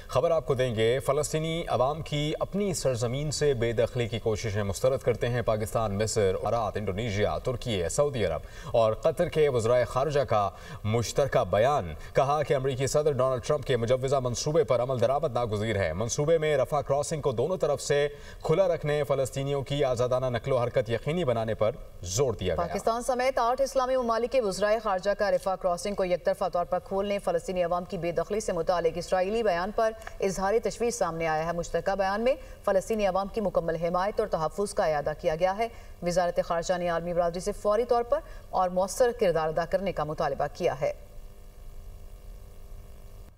خبر آپ کو دیں گے، فلسطینی عوام کی اپنی سرزمین سے بے دخلی کی کوششیں مسترد کرتے ہیں پاکستان، مصر، امارات، انڈونیشیا، ترکی، سعودی عرب اور قطر کے وزرائے خارجہ کا مشترکہ بیان۔ کہا کہ امریکی صدر ڈونلڈ ٹرمپ کے مجوزہ منصوبے پر عمل درآمد ناگزیر ہے۔ منصوبے میں رفح کراسنگ کو دونوں طرف سے کھلا رکھنے، فلسطینیوں کی آزادانہ نقل و حرکت یقینی بنانے پر زور دیا گیا۔ پاکستان سمیت 8 اسلامی ممالک کے وزرائے خارجہ کا رفح کراسنگ کو یک طرفہ طور پر کھولنے، فلسطینی عوام کی بے دخلی سے متعلق اسرائیلی بیان پر اظہار تشویش سامنے آیا ہے۔ مشترکہ بیان میں فلسطینی عوام کی مکمل حمایت اور تحفظ کا اعادہ کیا گیا ہے۔ وزارت خارجہ نے عالمی برادری سے فوری طور پر اور مؤثر کردار ادا کرنے کا مطالبہ کیا ہے۔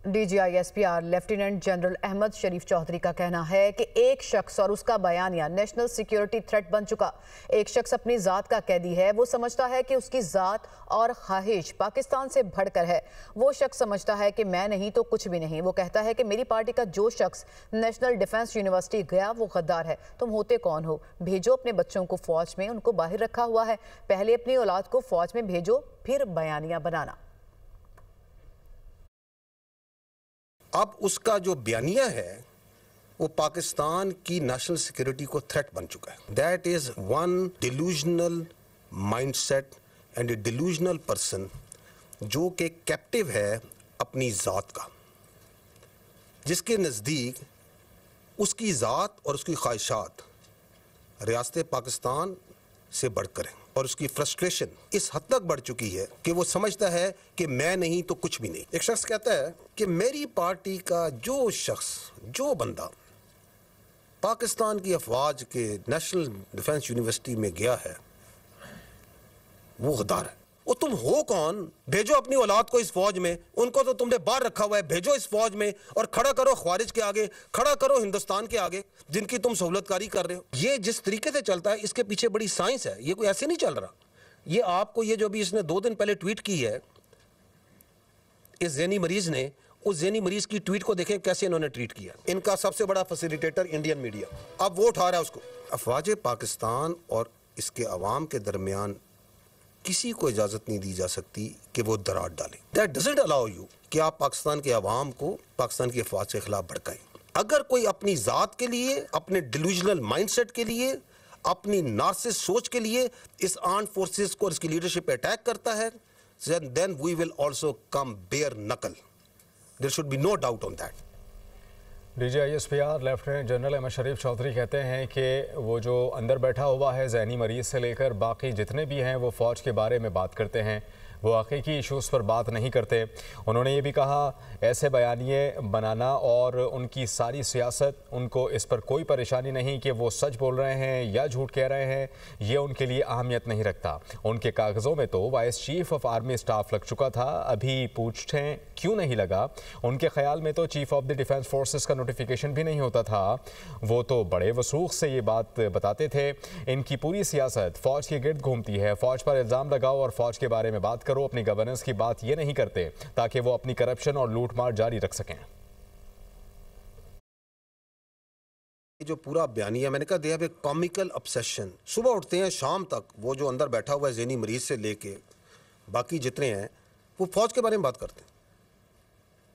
D G I S P R lieutenant general Ahmed Sharif Chaudhry کا کہنا ہے کہ ایک شخص اور اس کا بیانیہ نیشنل سیکیورٹی تھریٹ بن چکا۔ ایک شخص اپنی ذات کا قیدی ہے، وہ سمجھتا ہے کہ اس کی ذات اور خواہش پاکستان سے بڑھ کر ہے۔ وہ شخص سمجھتا ہے کہ میں نہیں تو کچھ بھی نہیں۔ وہ کہتا ہے کہ میری پارٹی کا جو شخص نیشنل ڈیفنس یونیورسٹی گیا وہ غدار ہے۔ تم ہوتے کون ہو؟ بھیجو اپنے بچوں کو فوج میں، ان کو باہر رکھا ہوا ہے۔ پہلے اپنی اولاد کو فوج میں بھیجو، پھر بیانیہ بنانا۔ اب اس کا جو بیانیہ ہے وہ پاکستان کی نیشنل سیکیورٹی کو تھریٹ بن چکا ہے۔ That is one delusional mind set and a delusional person جو کہ کیپٹیو ہے اپنی ذات کا، جس کے نزدیک اس کی ذات اور اس کی خواہشات ریاست پاکستان سے بڑھ کر ہیں، اور اس کی فرسٹریشن اس حد تک بڑھ چکی ہے کہ وہ سمجھتا ہے کہ میں نہیں تو کچھ بھی نہیں۔ ایک شخص کہتا ہے کہ میری پارٹی کا جو شخص، جو بندہ پاکستان کی افواج کے نیشنل ڈیفنس یونیورسٹی میں گیا ہے وہ غدار ہے۔ وہ تم ہو کون؟ بھیجو اپنی اولاد کو اس فوج میں، ان کو تو تم نے باہر رکھا ہوا ہے، بھیجو اس فوج میں اور کھڑا کرو خوارج کے آگے، کھڑا کرو ہندوستان کے آگے جن کی تم سہولت کاری کر رہے ہو۔ یہ جس طریقے سے چلتا ہے اس کے پیچھے بڑی سائنس ہے، یہ کوئی ایسے نہیں چل رہا۔ یہ آپ کو یہ جو بھی اس نے 2 دن پہلے ٹویٹ کی ہے اس ذہنی مریض نے، اس ذہنی مریض کی ٹویٹ کو دیکھیں کیسے انہوں نے ٹویٹ کیا۔ ان کا سب سے بڑا فیسیلیٹیٹر انڈین میڈیا، اب وہ اٹھا رہا ہے اس کو۔ افواج پاکستان اور اس کے عوام کے درمیان کسی کو اجازت نہیں دی جا سکتی کہ وہ درار ڈالیں۔ That doesn't allow you کہ آپ پاکستان کے عوام کو پاکستان کی افواج کے خلاف بھڑکائیں۔ اگر کوئی اپنی ذات کے لیے، اپنے ڈیلوژنل مائنڈ سیٹ کے لیے، اپنی نارسس سوچ کے لیے اس آرمڈ فورسز کو اور اس کی لیڈرشپ پہ اٹیک کرتا ہے، then we will also come bare knuckle. There should be no doubt on that. D G I S P R lieutenant general Ahmed Sharif Chaudhry کہتے ہیں کہ وہ جو اندر بیٹھا ہوا ہے ذہنی مریض سے لے کر باقی جتنے بھی ہیں وہ فوج کے بارے میں بات کرتے ہیں، وہ حقیقی ایشوز پر بات نہیں کرتے۔ انہوں نے یہ بھی کہا ایسے بیانیے بنانا اور ان کی ساری سیاست، ان کو اس پر کوئی پریشانی نہیں کہ وہ سچ بول رہے ہیں یا جھوٹ کہہ رہے ہیں، یہ ان کے لیے اہمیت نہیں رکھتا۔ ان کے کاغذوں میں تو vice chief of army staff لگ چکا تھا، ابھی پوچھیں کیوں نہیں لگا؟ ان کے خیال میں تو chief of the defence forces کا نوٹیفیکیشن بھی نہیں ہوتا تھا۔ وہ تو بڑے وثوق سے یہ بات بتاتے تھے۔ ان کی پوری سیاست فوج کے گرد گھومتی ہے، فوج پر الزام لگاؤ اور فوج کے بارے میں بات کرو، اپنی گورننس کی بات یہ نہیں کرتے تاکہ وہ اپنی کرپشن اور لوٹ مار جاری رکھ سکیں۔ جو پورا بیانیہ میں نے کہا دے ہیو اے کامیکل obsession۔ صبح اٹھتے ہیں شام تک وہ جو اندر بیٹھا ہوا ہے ذہنی مریض سے لے کے باقی جتنے ہیں وہ فوج کے بارے میں بات کرتے ہیں۔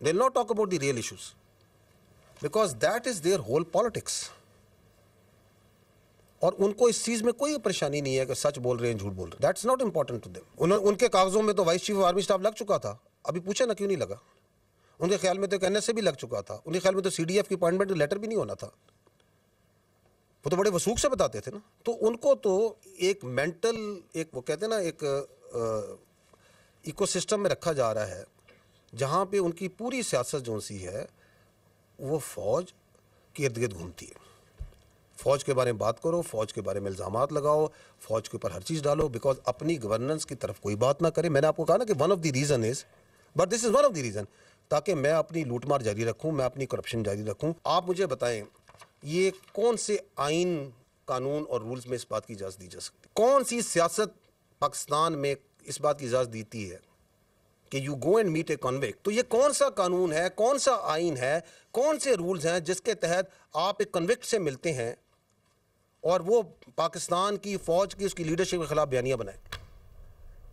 they will not talk about the real issues because that is their whole politics۔ اور ان کو اس چیز میں کوئی پریشانی نہیں ہے کہ سچ بول رہے ہیں جھوٹ بول رہے ہیں۔ That's not important to them۔ ان کے کاغذوں میں تو vice chief of army staff لگ چکا تھا، ابھی پوچھے نا کیوں نہیں لگا؟ ان کے خیال میں تو این ایس سے بھی لگ چکا تھا، ان کے خیال میں تو سی ڈی ایف کی اپائنٹمنٹ لیٹر بھی نہیں ہونا تھا۔ وہ تو بڑے وثوق سے بتاتے تھے نا۔ تو ان کو تو ایک مینٹل، ایک وہ کہتے ہیں نا ایک ایکو سسٹم میں رکھا جا رہا ہے جہاں پہ ان کی پوری سیاست جو سی ہے وہ فوج کے ارد گرد گھومتی ہے۔ فوج کے بارے میں بات کرو، فوج کے بارے میں الزامات لگاؤ، فوج کے اوپر ہر چیز ڈالو، بیکاز اپنی گورننس کی طرف کوئی بات نہ کرے۔ میں نے آپ کو کہا نا کہ one of the reason is, but this is one of the reason, تاکہ میں اپنی لوٹ مار جاری رکھوں، میں اپنی کرپشن جاری رکھوں۔ آپ مجھے بتائیں یہ کون سے آئین، قانون اور رولز میں اس بات کی اجازت دی جا سکتی؟ کون سی سیاست پاکستان میں اس بات کی اجازت دیتی ہے کہ you go and meet a convict? تو یہ کون سا قانون ہے، کون سا آئین ہے، کون سے رولز ہیں جس کے تحت آپ ایک کنوکٹ سے ملتے ہیں اور وہ پاکستان کی فوج کی اس کی لیڈرشپ کے خلاف بیانیہ بنائے؟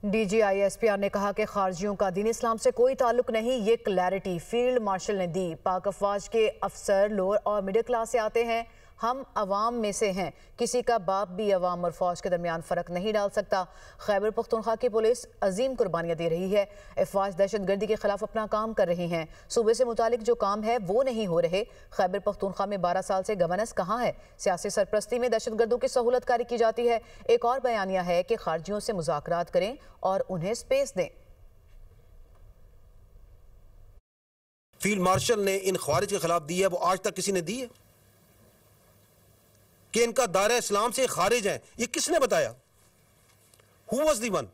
DGISPR نے کہا کہ خارجیوں کا دین اسلام سے کوئی تعلق نہیں، یہ کلیئرٹی فیلڈ مارشل نے دی۔ پاک افواج کے افسر لوور اور مڈل کلاس سے آتے ہیں، ہم عوام میں سے ہیں، کسی کا باپ بھی عوام اور فوج کے درمیان فرق نہیں ڈال سکتا۔ خیبر پختونخوا کی پولیس عظیم قربانیاں دے رہی ہے، افواج دہشت گردی کے خلاف اپنا کام کر رہی ہیں، صوبے سے متعلق جو کام ہے وہ نہیں ہو رہے۔ خیبر پختونخوا میں 12 سال سے گورننس کہاں ہے؟ سیاسی سرپرستی میں دہشت گردوں کی سہولت کاری کی جاتی ہے۔ ایک اور بیانیہ ہے کہ خارجیوں سے مذاکرات کریں اور انہیں سپیس دیں۔ فیلڈ مارشل نے ان خوارج کے خلاف دی ہے، وہ آج تک کسی نے دی ہے کہ ان کا دائرہ اسلام سے خارج ہیں؟ یہ کس نے بتایا؟ Who was the one؟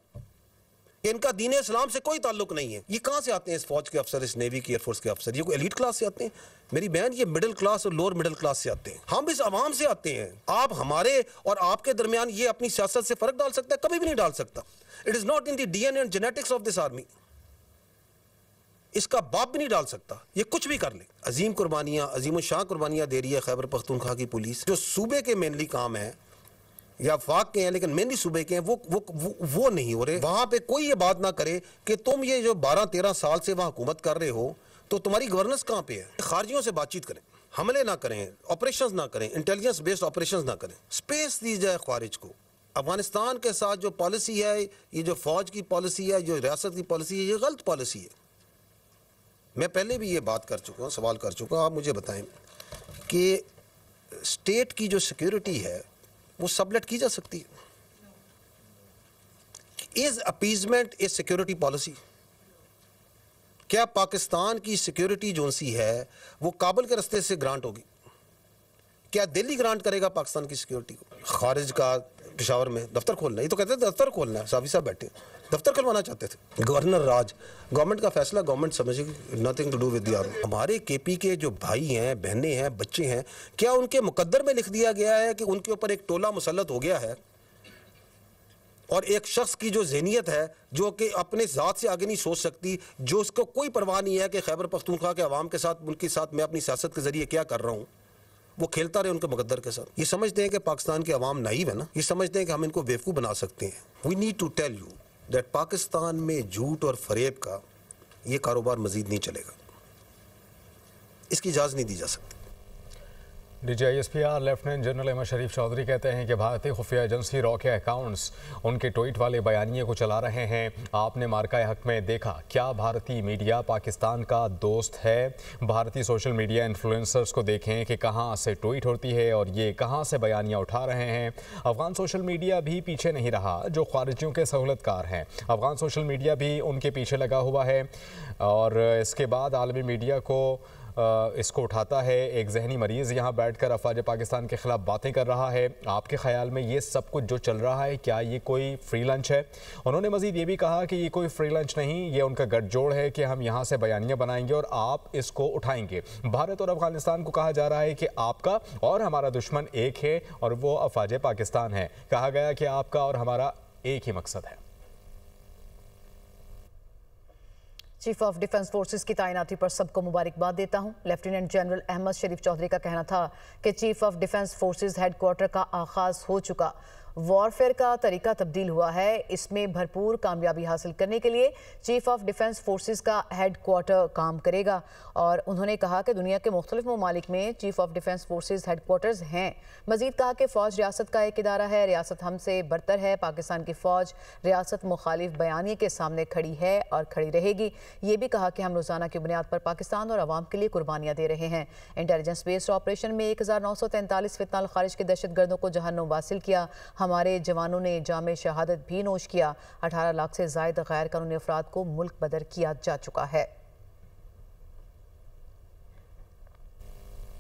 کہ ان کا دین اسلام سے کوئی تعلق نہیں ہے۔ یہ کہاں سے آتے ہیں اس فوج کے افسر، اس نیوی کی، ایئر فورس کے افسر؟ یہ کوئی ایلیٹ کلاس سے آتے ہیں؟ میری بہن، یہ مڈل کلاس اور لوور مڈل کلاس سے آتے ہیں، ہم اس عوام سے آتے ہیں۔ آپ ہمارے اور آپ کے درمیان یہ اپنی سیاست سے فرق ڈال سکتا ہے؟ کبھی بھی نہیں ڈال سکتا۔ It is not in the DNA and genetics of this army۔ اس کا باپ بھی نہیں ڈال سکتا، یہ کچھ بھی کر لے۔ عظیم قربانیاں، عظیم الشان قربانیاں دے رہی ہے خیبر پختونخوا کی پولیس۔ جو صوبے کے مینلی کام ہیں یا وفاق کے ہیں لیکن مینلی صوبے کے ہیں، وہ نہیں ہو رہے۔ وہاں پہ کوئی یہ بات نہ کرے کہ تم یہ جو 12-13 سال سے وہاں حکومت کر رہے ہو تو تمہاری گورننس کہاں پہ ہے؟ خارجیوں سے بات چیت کریں، حملے نہ کریں، آپریشنز نہ کریں، انٹیلیجنس بیسڈ آپریشنز نہ کریں، سپیس دی جائے خارج کو۔ افغانستان کے ساتھ جو پالیسی ہے، یہ جو فوج کی پالیسی ہے، جو ریاست کی پالیسی ہے، یہ غلط پالیسی ہے۔ میں پہلے بھی یہ بات کر چکا ہوں، سوال کر چکا ہوں۔ آپ مجھے بتائیں کہ اسٹیٹ کی جو سیکیورٹی ہے وہ سبلیٹ کی جا سکتی ہے؟ از اپیزمنٹ اے سیکیورٹی پالیسی؟ کیا پاکستان کی سیکیورٹی جو سی ہے وہ کابل کے رستے سے گرانٹ ہوگی؟ کیا دلی گرانٹ کرے گا پاکستان کی سیکیورٹی کو؟ خارج کا پشاور میں دفتر کھولنا ہے، یہ تو کہتے تھے دفتر کھولنا ہے، صافی صاحب بیٹھے دفتر کھلوانا چاہتے تھے۔ گورنر راج، گورنمنٹ کا فیصلہ گورنمنٹ سمجھے گی، nothing to do with the army. ہمارے کے پی کے جو بھائی ہیں، بہنیں ہیں، بچے ہیں، کیا ان کے مقدر میں لکھ دیا گیا ہے کہ ان کے اوپر ایک ٹولہ مسلط ہو گیا ہے اور ایک شخص کی جو ذہنیت ہے جو کہ اپنے ذات سے آگے نہیں سوچ سکتی، جو اس کو کوئی پرواہ نہیں ہے کہ خیبر پختونخوا کے عوام کے ساتھ، ان کے ساتھ میں اپنی سیاست کے ذریعے کیا کر رہا ہوں، وہ کھیلتا رہے ان کے مقدر کے ساتھ؟ یہ سمجھتے ہیں کہ پاکستان کے عوام نائیو ہے نا، یہ سمجھتے ہیں کہ ہم ان کو بیوقوف بنا سکتے ہیں۔ We need to tell you that Pakistan میں جھوٹ اور فریب کا یہ کاروبار مزید نہیں چلے گا، اس کی اجازت نہیں دی جا سکتی۔ DGISPR lieutenant general Ahmed Sharif Chaudhry کہتے ہیں کہ بھارتی خفیہ ایجنسی را کے اکاؤنٹس ان کے ٹویٹ والے بیانیے کو چلا رہے ہیں۔ آپ نے مارکہ حق میں دیکھا، کیا بھارتی میڈیا پاکستان کا دوست ہے؟ بھارتی سوشل میڈیا انفلوئنسرز کو دیکھیں کہ کہاں سے ٹویٹ ہوتی ہے اور یہ کہاں سے بیانیاں اٹھا رہے ہیں۔ افغان سوشل میڈیا بھی پیچھے نہیں رہا، جو خارجیوں کے سہولت کار ہیں۔ افغان سوشل میڈیا بھی ان کے پیچھے لگا ہوا ہے اور اس کے بعد عالمی میڈیا کو اس کو اٹھاتا ہے۔ ایک ذہنی مریض یہاں بیٹھ کر افواج پاکستان کے خلاف باتیں کر رہا ہے۔ آپ کے خیال میں یہ سب کچھ جو چل رہا ہے، کیا یہ کوئی فری لنچ ہے؟ انہوں نے مزید یہ بھی کہا کہ یہ کوئی فری لنچ نہیں، یہ ان کا گٹھ جوڑ ہے کہ ہم یہاں سے بیانیاں بنائیں گے اور آپ اس کو اٹھائیں گے۔ بھارت اور افغانستان کو کہا جا رہا ہے کہ آپ کا اور ہمارا دشمن ایک ہے اور وہ افواج پاکستان ہے۔ کہا گیا کہ آپ کا اور ہمارا ایک ہی مقصد ہے۔ چیف آف ڈیفنس فورسز کی تعیناتی پر سب کو مبارکباد دیتا ہوں۔ لیفٹیننٹ جنرل احمد شریف چودھری کا کہنا تھا کہ chief of defence forces headquarter کا آغاز ہو چکا، وارفیئر کا طریقہ تبدیل ہوا ہے، اس میں بھرپور کامیابی حاصل کرنے کے لیے چیف آف ڈیفنس فورسز کا ہیڈ کوارٹر کام کرے گا۔ اور انہوں نے کہا کہ دنیا کے مختلف ممالک میں chief of defence forces headquarters ہیں۔ مزید کہا کہ فوج ریاست کا ایک ادارہ ہے، ریاست ہم سے برتر ہے۔ پاکستان کی فوج ریاست مخالف بیانیے کے سامنے کھڑی ہے اور کھڑی رہے گی۔ یہ بھی کہا کہ ہم روزانہ کی بنیاد پر پاکستان اور عوام کے لیے قربانیاں دے رہے ہیں۔ انٹیلیجنس بیسڈ آپریشن میں 1943 فتنہ الخارج کے دہشت گردوں کو جہنم واصل کیا۔ ہمارے جوانوں نے جام شہادت بھی نوش کیا۔ 18 لاکھ سے زائد غیر قانونی افراد کو ملک بدر کیا جا چکا ہے۔